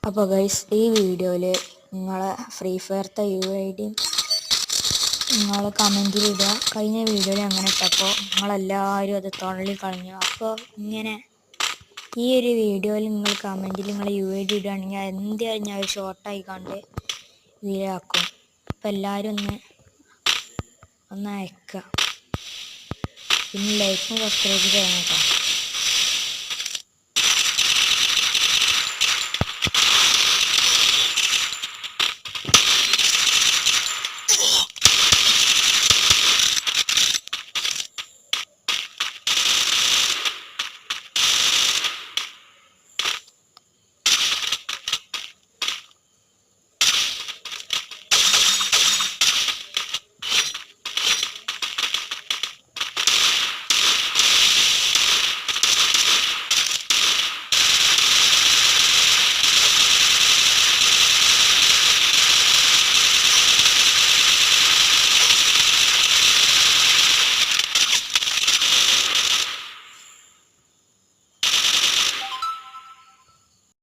അപ്പോൾ ഗൈസ് ഈ വീഡിയോയിൽ നിങ്ങളെ ഫ്രീ ഫയർത്തെ UID നിങ്ങൾ കമൻറ്റിലിടുക. കഴിഞ്ഞ വീഡിയോയിൽ അങ്ങനെ ഇട്ടപ്പോൾ നിങ്ങളെല്ലാവരും അത് തള്ളിക്കളഞ്ഞു. അപ്പോൾ ഇങ്ങനെ ഈ ഒരു വീഡിയോയിൽ നിങ്ങൾ കമൻറ്റിൽ നിങ്ങൾ UID ഇടുകയാണെങ്കിൽ എന്തായാലും ഞാൻ ഒരു ഷോർട്ടായി കണ്ട് വീഡിയോ ആക്കും. അപ്പോൾ എല്ലാവരും ഒന്ന് അയക്കുക. പിന്നെ ലൈക്കും സബ്സ്ക്രൈബ് ചെയ്യണം കേട്ടോ.